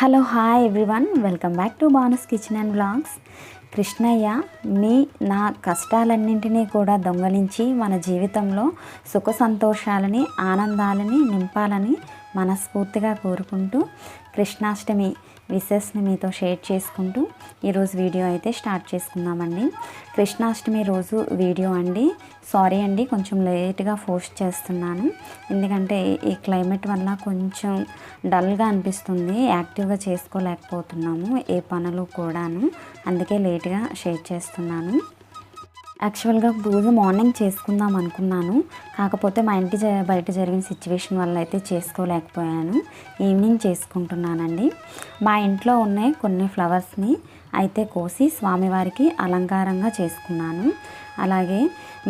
Hello hi everyone, welcome back to Bhanu's kitchen and blogs. Krishnayya నా కష్టాలన్నింటినీ కూడా దొంగలించి మన జీవితంలో సుఖ సంతోషాలని ఆనందాలని నింపాలని మనస్ఫూర్తిగా కోరుకుంటూ కృష్ణాష్టమి విషెస్ని మీతో షేర్ చేసుకుంటూ ఈరోజు వీడియో అయితే స్టార్ట్ చేసుకుందామండి. కృష్ణాష్టమి రోజు వీడియో అండి. సారీ అండి, కొంచెం లేట్గా పోస్ట్ చేస్తున్నాను. ఎందుకంటే ఈ క్లైమేట్ వల్ల కొంచెం డల్గా అనిపిస్తుంది, యాక్టివ్గా చేసుకోలేకపోతున్నాము ఏ పనులు కూడాను. అందుకే లేట్గా షేర్ చేస్తున్నాను. యాక్చువల్గా పూజ మార్నింగ్ చేసుకుందాం అనుకున్నాను, కాకపోతే మా ఇంటి బయట జరిగిన సిచ్యువేషన్ వల్ల అయితే చేసుకోలేకపోయాను. ఈవినింగ్ చేసుకుంటున్నానండి. మా ఇంట్లో ఉన్న కొన్ని ఫ్లవర్స్ని అయితే కోసి స్వామివారికి అలంకారంగా చేసుకున్నాను. అలాగే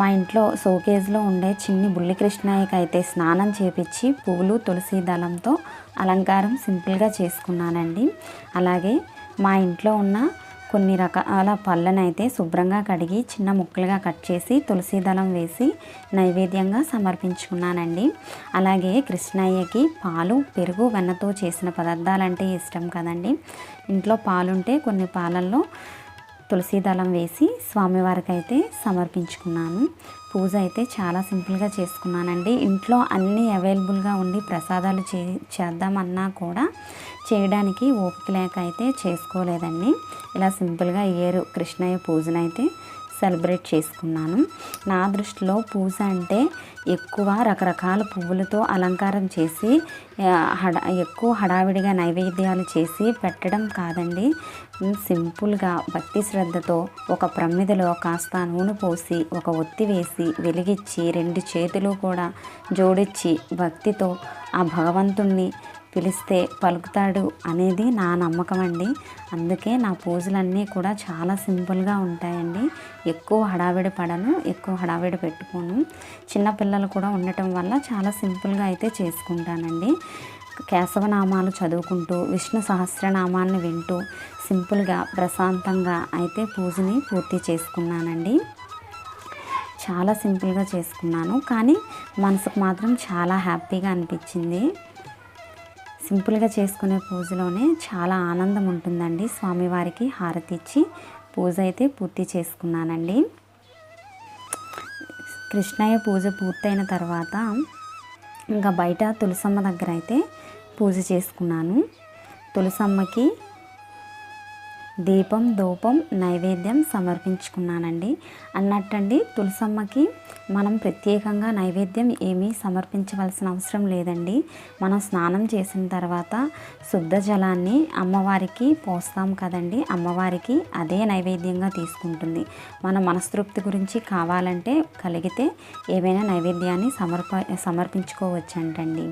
మా ఇంట్లో షోకేజ్లో ఉండే చిన్ని బుల్లి కృష్ణయ్యకి అయితే స్నానం చేపించి పువ్వులు తులసి దళంతో అలంకారం సింపుల్గా చేసుకున్నానండి. అలాగే మా ఇంట్లో ఉన్న కొన్ని రకాల పళ్ళనైతే శుభ్రంగా కడిగి చిన్న ముక్కలుగా కట్ చేసి తులసి దళం వేసి నైవేద్యంగా సమర్పించుకున్నానండి. అలాగే కృష్ణయ్యకి పాలు పెరుగు వెన్నతో చేసిన పదార్థాలంటే ఇష్టం కదండి. ఇంట్లో పాలుంటే కొన్ని పాలల్లో తులసి దళం వేసి స్వామివారికి అయితే సమర్పించుకున్నాను. పూజ అయితే చాలా సింపుల్గా చేసుకున్నానండి. ఇంట్లో అన్నీ అవైలబుల్గా ఉండి ప్రసాదాలు చేద్దామన్నా కూడా చేయడానికి ఓపిక లేక అయితే చేసుకోలేదండి. ఇలా సింపుల్గా కృష్ణయ్య పూజనైతే సెలబ్రేట్ చేసుకున్నాను. నా దృష్టిలో పూజ అంటే ఎక్కువ రకరకాల పువ్వులతో అలంకారం చేసి ఎక్కువ హడావిడిగా నైవేద్యాలు చేసి పెట్టడం కాదండి. సింపుల్గా భక్తి శ్రద్ధతో ఒక ప్రమిదలో కాస్త నూనె పోసి ఒక ఒత్తి వేసి వెలిగించి 2 చేతులు కూడా జోడించి భక్తితో ఆ భగవంతుణ్ణి పిలిస్తే పలుకుతాడు అనేది నా నమ్మకం అండి. అందుకే నా పూజలన్నీ కూడా చాలా సింపుల్గా ఉంటాయండి. ఎక్కువ హడావిడి పడను, ఎక్కువ హడావిడి పెట్టుకోను. చిన్నపిల్లలు కూడా ఉండటం వల్ల చాలా సింపుల్గా అయితే చేసుకుంటానండి. కేశవనామాలు చదువుకుంటూ విష్ణు సహస్రనామాన్ని వింటూ సింపుల్గా ప్రశాంతంగా అయితే పూజని పూర్తి చేసుకున్నానండి. చాలా సింపుల్గా చేసుకున్నాను, కానీ మనసుకు మాత్రం చాలా హ్యాపీగా అనిపించింది. సింపుల్గా చేసుకునే పూజలోనే చాలా ఆనందం ఉంటుందండి. స్వామివారికి హారతి ఇచ్చి పూజ అయితే పూర్తి చేసుకున్నానండి. కృష్ణయ్య పూజ పూర్తయిన తర్వాత ఇంకా బయట తులసమ్మ దగ్గర అయితే పూజ చేసుకున్నాను. తులసమ్మకి దీపం ధూపం నైవేద్యం సమర్పించుకున్నానండి. అన్నట్టండి, తులసమ్మకి మనం ప్రత్యేకంగా నైవేద్యం ఏమీ సమర్పించవలసిన అవసరం లేదండి. మనం స్నానం చేసిన తర్వాత శుద్ధ జలాన్ని అమ్మవారికి పోస్తాం కదండి. అమ్మవారికి అదే నైవేద్యంగా తీసుకుంటుంది. మన మనస్తృప్తి గురించి కావాలంటే కలిగితే ఏవైనా నైవేద్యాన్ని సమర్పించుకోవచ్చంటండి.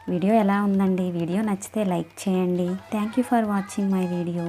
వీడియో ఎలా ఉందండి? వీడియో నచ్చితే లైక్ చేయండి. Thank you for watching my video.